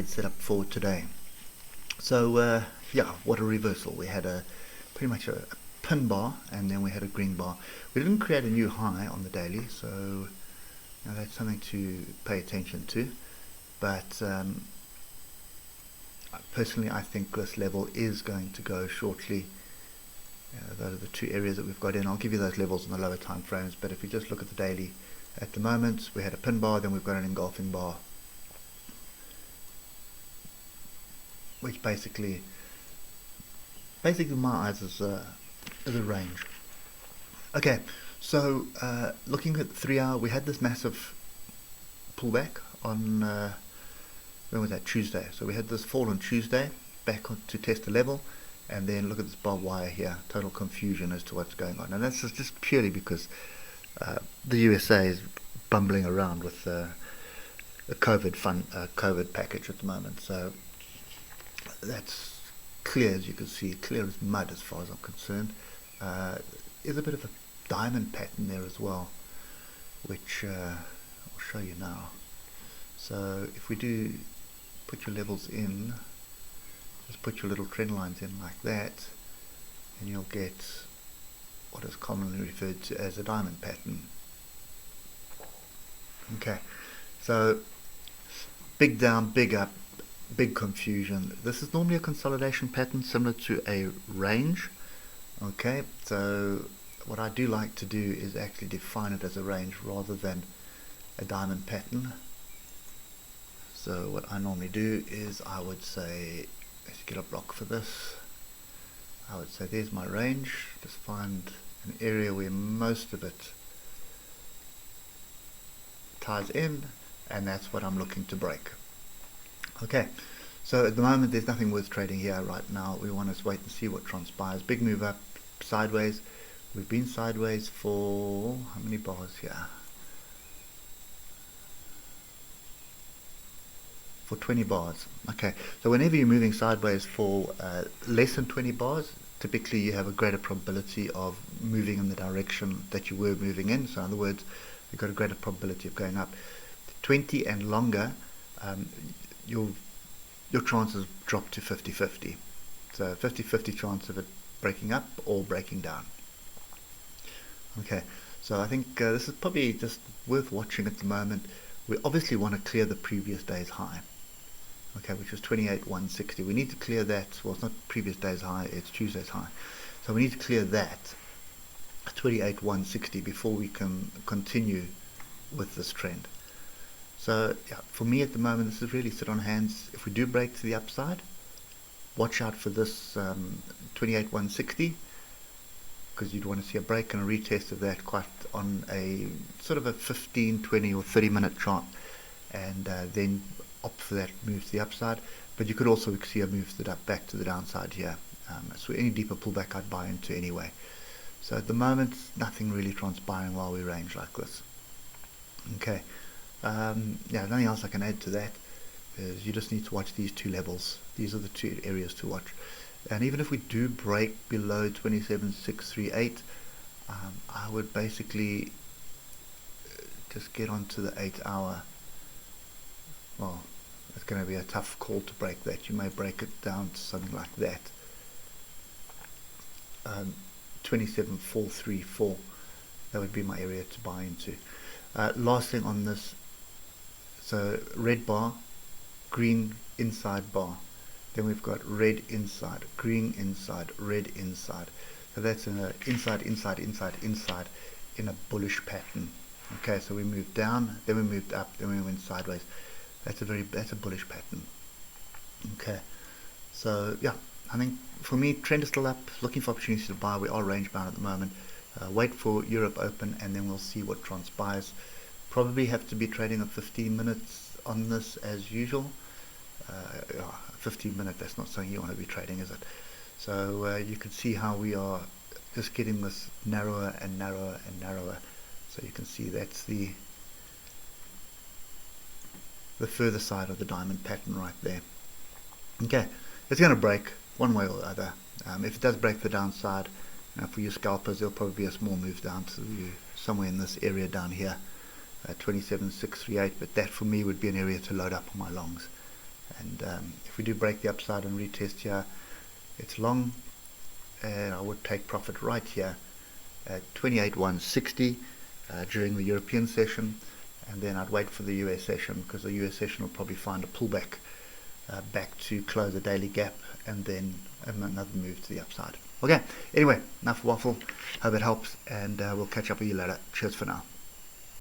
trade setup for today. So yeah, what a reversal. We had pretty much a pin bar, and then we had a green bar. We didn't create a new high on the daily, so that's something to pay attention to. But personally, I think this level is going to go shortly. Those are the two areas that we've got in. I'll give you those levels in the lower time frames, but if you just look at the daily at the moment, we had a pin bar, then we've got an engulfing bar, which basically my eyes is a range. Okay, so looking at the 3 hour, we had this massive pullback on when was that? Tuesday. So we had this fall on Tuesday back to test the level, and then look at this barbed wire here. Total confusion as to what's going on, and that's just purely because the USA is bumbling around with a COVID package at the moment. So that's clear, as you can see, clear as mud as far as I'm concerned. There's a bit of a diamond pattern there as well, which I'll show you now. So if we do put your levels in, just put your little trend lines in like that, and you'll get what is commonly referred to as a diamond pattern. Okay, so big down, big up, big confusion. This is normally a consolidation pattern similar to a range. Okay, so what I do like to do is actually define it as a range rather than a diamond pattern. So what I normally do is I would say, let's get a block for this. I would say there's my range. Just find an area where most of it ties in, and that's what I'm looking to break. Okay, so at the moment there's nothing worth trading here right now. We want to wait and see what transpires. Big move up, sideways. We've been sideways for how many bars here? For 20 bars. Okay, so whenever you're moving sideways for less than 20 bars, typically you have a greater probability of moving in the direction that you were moving in. So in other words, you've got a greater probability of going up. 20 and longer, your chances drop to 50-50. So 50-50 chance of it breaking up or breaking down. Okay, so I think this is probably just worth watching at the moment. We obviously want to clear the previous day's high, okay, which was 28,160. We need to clear that. Well, it's not previous day's high, it's Tuesday's high. So we need to clear that 28,160 before we can continue with this trend. So yeah, for me at the moment, this is really sit on hands. If we do break to the upside, watch out for this 28,160, because you'd want to see a break and a retest of that quite on a sort of a 15, 20 or 30 minute chart, and then opt for that move to the upside. But you could also see a move back to the downside here. So any deeper pullback I'd buy into anyway. So at the moment, nothing really transpiring while we range like this. Okay, yeah, nothing else I can add to that is you just need to watch these two levels. These are the two areas to watch. And even if we do break below 27,638, I would basically just get onto the 8 hour. Well, it's going to be a tough call to break that. You may break it down to something like that. 27,434. That would be my area to buy into. Last thing on this, so red bar, green inside bar. Then we've got red inside, green inside, red inside. So that's an inside, inside, inside, inside in a bullish pattern. Okay, so we moved down, then we moved up, then we went sideways. That's a bullish pattern. Okay, so yeah, I think for me, trend is still up. Looking for opportunities to buy. We are range bound at the moment. Wait for Europe open, and then we'll see what transpires. Probably have to be trading at 15 minutes on this as usual. 15 minute, that's not something you want to be trading, is it? So you can see how we are just getting this narrower and narrower and narrower. So you can see that's the further side of the diamond pattern right there. Okay, it's going to break one way or the other. If it does break the downside, for you scalpers, there'll probably be a small move down to somewhere in this area down here, 27,638. But that for me would be an area to load up on my longs. And if we do break the upside and retest here, it's long, and I would take profit right here at 28,160 during the European session, and then I'd wait for the US session, because the US session will probably find a pullback back to close a daily gap, and then another move to the upside. Okay, anyway, enough waffle. Hope it helps, and we'll catch up with you later. Cheers for now.